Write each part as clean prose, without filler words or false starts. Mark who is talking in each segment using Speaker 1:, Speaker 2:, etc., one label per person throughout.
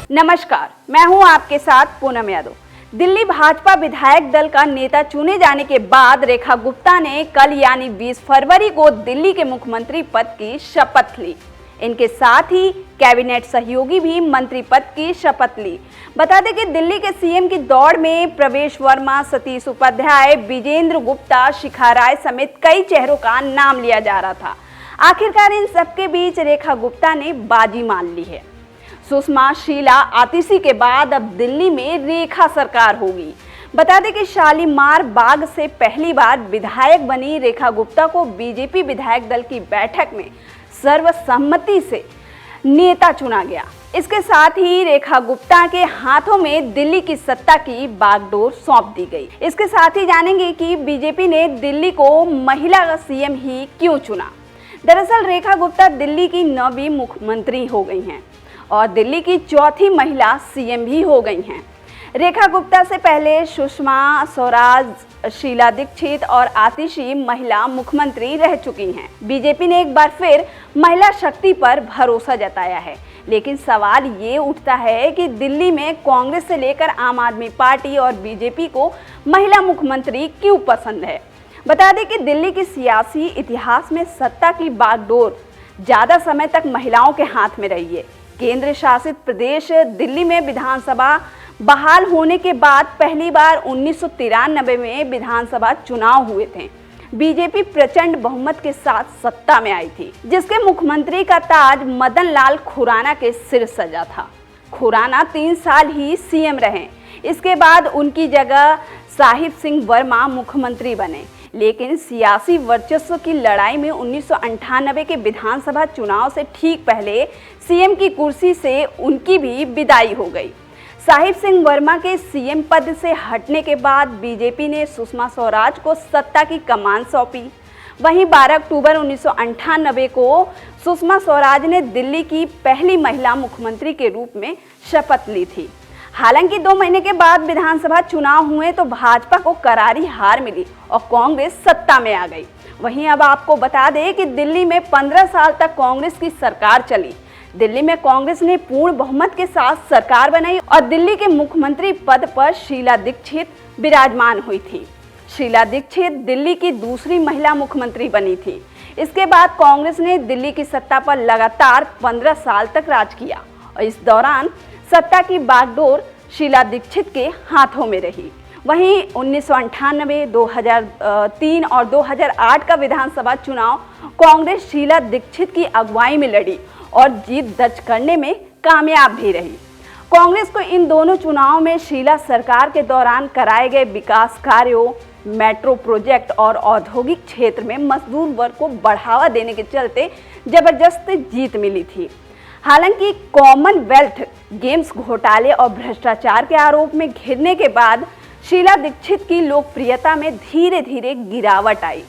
Speaker 1: नमस्कार, मैं हूं आपके साथ पूनम यादव। दिल्ली भाजपा विधायक दल का नेता चुने जाने के बाद रेखा गुप्ता ने कल यानी 20 फरवरी को दिल्ली के मुख्यमंत्री पद की शपथ ली। इनके साथ ही कैबिनेट सहयोगी भी मंत्री पद की शपथ ली। बता दें कि दिल्ली के सीएम की दौड़ में प्रवेश वर्मा, सतीश उपाध्याय, विजेंद्र गुप्ता, शिखा राय समेत कई चेहरों का नाम लिया जा रहा था। आखिरकार इन सबके बीच रेखा गुप्ता ने बाजी मान ली है। सुषमा, शीला, आतिशी के बाद अब दिल्ली में रेखा सरकार होगी। बता दें कि शालीमार बाग से पहली बार विधायक बनी रेखा गुप्ता को बीजेपी विधायक दल की बैठक में सर्वसम्मति से नेता चुना गया। इसके साथ ही रेखा गुप्ता के हाथों में दिल्ली की सत्ता की बागडोर सौंप दी गई। इसके साथ ही जानेंगे कि बीजेपी ने दिल्ली को महिला सीएम ही क्यों चुना। दरअसल रेखा गुप्ता दिल्ली की 9वीं मुख्यमंत्री हो गई हैं और दिल्ली की 4थी महिला सीएम भी हो गई हैं। रेखा गुप्ता से पहले सुषमा स्वराज, शीला दीक्षित और आतिशी महिला मुख्यमंत्री रह चुकी हैं। बीजेपी ने एक बार फिर महिला शक्ति पर भरोसा जताया है, लेकिन सवाल ये उठता है कि दिल्ली में कांग्रेस से लेकर आम आदमी पार्टी और बीजेपी को महिला मुख्यमंत्री क्यों पसंद है। बता दें कि दिल्ली के सियासी इतिहास में सत्ता की बागडोर ज़्यादा समय तक महिलाओं के हाथ में रही है। केंद्र शासित प्रदेश दिल्ली में विधानसभा बहाल होने के बाद पहली बार 1993 में विधानसभा चुनाव हुए थे। बीजेपी प्रचंड बहुमत के साथ सत्ता में आई थी, जिसके मुख्यमंत्री का ताज मदन लाल खुराना के सिर सजा था। खुराना 3 साल ही सीएम रहे। इसके बाद उनकी जगह साहिब सिंह वर्मा मुख्यमंत्री बने, लेकिन सियासी वर्चस्व की लड़ाई में 1998 के विधानसभा चुनाव से ठीक पहले सीएम की कुर्सी से उनकी भी विदाई हो गई। साहिब सिंह वर्मा के सीएम पद से हटने के बाद बीजेपी ने सुषमा स्वराज को सत्ता की कमान सौंपी। वहीं 12 अक्टूबर 1998 को सुषमा स्वराज ने दिल्ली की पहली महिला मुख्यमंत्री के रूप में शपथ ली थी। हालांकि 2 महीने के बाद विधानसभा चुनाव हुए तो भाजपा को करारी हार मिली और कांग्रेस सत्ता में आ गई। वहीं अब आपको बता दें कि दिल्ली में 15 साल तक कांग्रेस की सरकार चली। दिल्ली में कांग्रेस ने पूर्ण बहुमत के साथ सरकार बनाई और दिल्ली के मुख्यमंत्री पद पर शीला दीक्षित विराजमान हुई थी। शीला दीक्षित दिल्ली की दूसरी महिला मुख्यमंत्री बनी थी। इसके बाद कांग्रेस ने दिल्ली की सत्ता पर लगातार 15 साल तक राज किया और इस दौरान सत्ता की बागडोर शीला दीक्षित के हाथों में रही। वहीं 1998, 2003 और 2008 का विधानसभा चुनाव कांग्रेस शीला दीक्षित की अगुवाई में लड़ी और जीत दर्ज करने में कामयाब भी रही। कांग्रेस को इन दोनों चुनावों में शीला सरकार के दौरान कराए गए विकास कार्यों, मेट्रो प्रोजेक्ट और औद्योगिक क्षेत्र में मजदूर वर्ग को बढ़ावा देने के चलते जबरदस्त जीत मिली थी। हालांकि कॉमनवेल्थ गेम्स घोटाले और भ्रष्टाचार के आरोप में घिरने के बाद शीला दीक्षित की लोकप्रियता में धीरे धीरे गिरावट आई।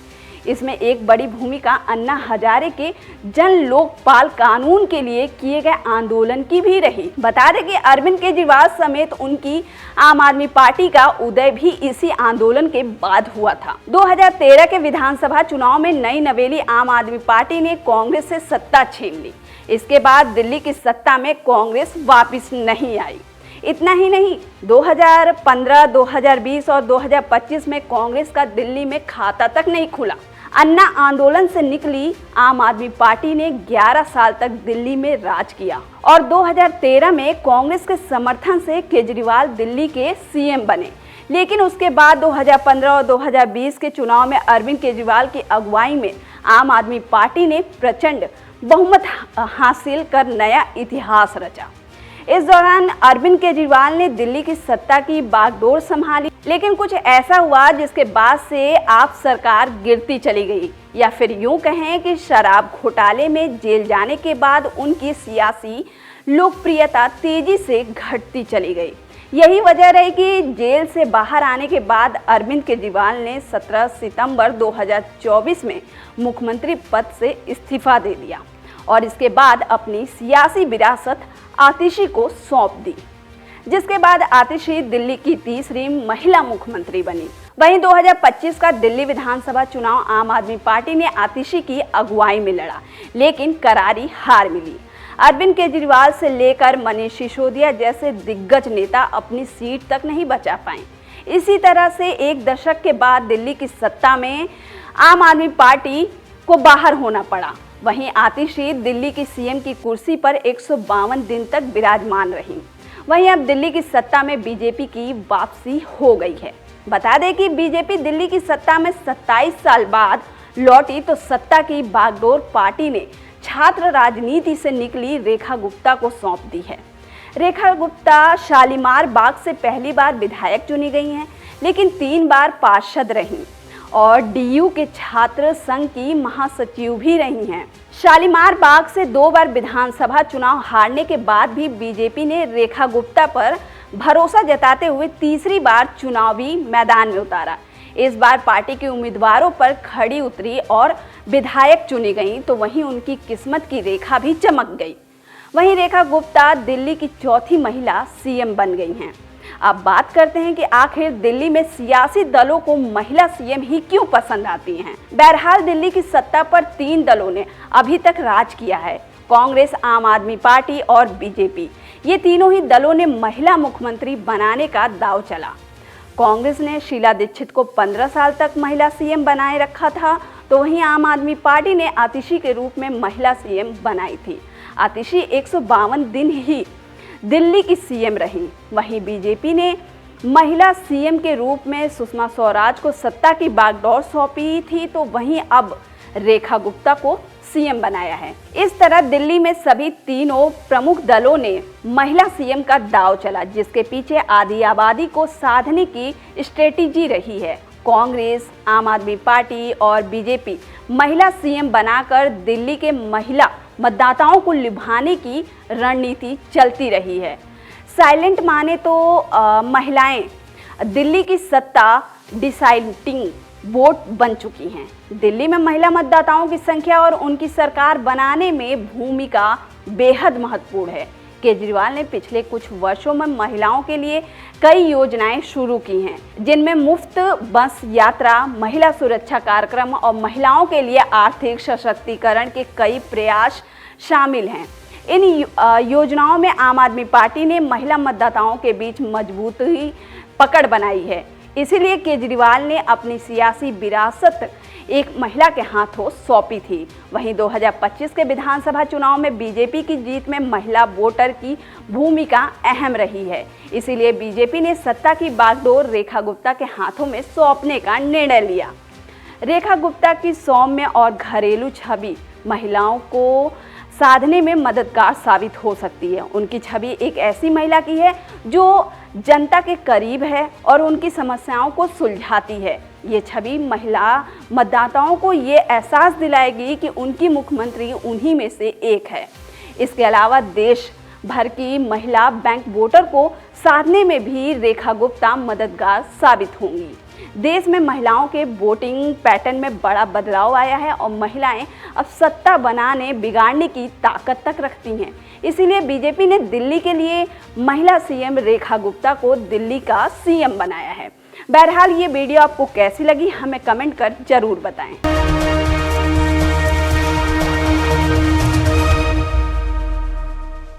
Speaker 1: इसमें एक बड़ी भूमिका अन्ना हजारे के जन लोकपाल कानून के लिए किए गए आंदोलन की भी रही। बता दें कि अरविंद केजरीवाल समेत उनकी आम आदमी पार्टी का उदय भी इसी आंदोलन के बाद हुआ था। 2013 के विधानसभा चुनाव में नई नवेली आम आदमी पार्टी ने कांग्रेस से सत्ता छीन ली। इसके बाद दिल्ली की सत्ता में कांग्रेस वापस नहीं आई। इतना ही नहीं, 2015, 2020 और 2025 में कांग्रेस का दिल्ली में खाता तक नहीं खुला। अन्ना आंदोलन से निकली आम आदमी पार्टी ने 11 साल तक दिल्ली में राज किया और 2013 में कांग्रेस के समर्थन से केजरीवाल दिल्ली के सीएम बने। लेकिन उसके बाद 2015 और 2020 के चुनाव में अरविंद केजरीवाल की अगुवाई में आम आदमी पार्टी ने प्रचंड बहुमत हासिल कर नया इतिहास रचा। इस दौरान अरविंद केजरीवाल ने दिल्ली की सत्ता की बागडोर संभाली, लेकिन कुछ ऐसा हुआ जिसके बाद से आप सरकार गिरती चली गई, या फिर यूं कहें कि शराब घोटाले में जेल जाने के बाद उनकी सियासी लोकप्रियता तेजी से घटती चली गई। यही वजह रही कि जेल से बाहर आने के बाद अरविंद केजरीवाल ने 17 सितंबर 2024 में मुख्यमंत्री पद से इस्तीफा दे दिया और इसके बाद अपनी सियासी विरासत आतिशी को सौंप दी, जिसके बाद आतिशी दिल्ली की तीसरी महिला मुख्यमंत्री बनी। वहीं 2025 का दिल्ली विधानसभा चुनाव आम आदमी पार्टी ने आतिशी की अगुवाई में लड़ा, लेकिन करारी हार मिली। अरविंद केजरीवाल से लेकर मनीष सिसोदिया जैसे दिग्गज नेता अपनी सीट तक नहीं बचा पाए। इसी तरह से एक दशक के बाद दिल्ली की सत्ता में आम आदमी पार्टी को बाहर होना पड़ा। वहीं आतिशी दिल्ली की सीएम की कुर्सी पर 152 दिन तक विराजमान रही। वहीं अब दिल्ली की सत्ता में बीजेपी की वापसी हो गई है। बता दें कि बीजेपी दिल्ली की सत्ता में 27 साल बाद लौटी तो सत्ता की बागडोर पार्टी ने छात्र राजनीति से निकली रेखा गुप्ता को सौंप दी है। रेखा गुप्ता शालीमार बाग से पहली बार विधायक चुनी गई हैं, लेकिन 3 बार पार्षद रहीं और डीयू के छात्र संघ की महासचिव भी रही हैं। शालीमार बाग से 2 बार विधानसभा चुनाव हारने के बाद भी बीजेपी ने रेखा गुप्ता पर भरोसा जताते हुए तीसरी बार चुनावी मैदान में उतारा। इस बार पार्टी के उम्मीदवारों पर खड़ी उतरी और विधायक चुनी गई, तो वहीं उनकी किस्मत की रेखा भी चमक गई। वहीं रेखा गुप्ता दिल्ली की चौथी महिला सीएम बन गई हैं। अब बात करते हैं कि आखिर दिल्ली में सियासी दलों को महिला सीएम ही क्यों पसंद आती हैं। बहरहाल दिल्ली की सत्ता पर 3 दलों ने अभी तक राज किया है, कांग्रेस, आम आदमी पार्टी और बीजेपी। ये तीनों ही दलों ने महिला मुख्यमंत्री बनाने का दांव चला। कांग्रेस ने शीला दीक्षित को 15 साल तक महिला सीएम बनाए रखा था, तो वहीं आम आदमी पार्टी ने आतिशी के रूप में महिला सीएम बनाई थी। आतिशी 152 दिन ही दिल्ली की सीएम रही। वहीं बीजेपी ने महिला सीएम के रूप में सुषमा स्वराज को सत्ता की बागडोर सौंपी थी, तो वहीं अब रेखा गुप्ता को सीएम बनाया है। इस तरह दिल्ली में सभी तीनों प्रमुख दलों ने महिला सीएम का दांव चला, जिसके पीछे आधी आबादी को साधने की स्ट्रेटेजी रही है। कांग्रेस, आम आदमी पार्टी और बीजेपी महिला सीएम बनाकर दिल्ली के महिला मतदाताओं को लुभाने की रणनीति चलती रही है। साइलेंट माने तो महिलाएं दिल्ली की सत्ता डिसाइडिंग वोट बन चुकी हैं। दिल्ली में महिला मतदाताओं की संख्या और उनकी सरकार बनाने में भूमिका बेहद महत्वपूर्ण है। केजरीवाल ने पिछले कुछ वर्षों में महिलाओं के लिए कई योजनाएं शुरू की हैं, जिनमें मुफ्त बस यात्रा, महिला सुरक्षा कार्यक्रम और महिलाओं के लिए आर्थिक सशक्तिकरण के कई प्रयास शामिल हैं। इन योजनाओं में आम आदमी पार्टी ने महिला मतदाताओं के बीच मजबूत ही पकड़ बनाई है। इसीलिए केजरीवाल ने अपनी सियासी विरासत एक महिला के हाथों सौंपी थी। वहीं 2025 के विधानसभा चुनाव में बीजेपी की जीत में महिला वोटर की भूमिका अहम रही है। इसीलिए बीजेपी ने सत्ता की बागडोर रेखा गुप्ता के हाथों में सौंपने का निर्णय लिया। रेखा गुप्ता की सौम्य और घरेलू छवि महिलाओं को साधने में मददगार साबित हो सकती है। उनकी छवि एक ऐसी महिला की है जो जनता के करीब है और उनकी समस्याओं को सुलझाती है। ये छवि महिला मतदाताओं को ये एहसास दिलाएगी कि उनकी मुख्यमंत्री उन्हीं में से एक है। इसके अलावा देश भर की महिला बैंक वोटर को साधने में भी रेखा गुप्ता मददगार साबित होंगी। देश में महिलाओं के वोटिंग पैटर्न में बड़ा बदलाव आया है और महिलाएं अब सत्ता बनाने बिगाड़ने की ताकत तक रखती हैं। इसीलिए बीजेपी ने दिल्ली के लिए महिला सीएम रेखा गुप्ता को दिल्ली का सीएम बनाया है। बहरहाल ये वीडियो आपको कैसी लगी हमें कमेंट कर जरूर बताएं।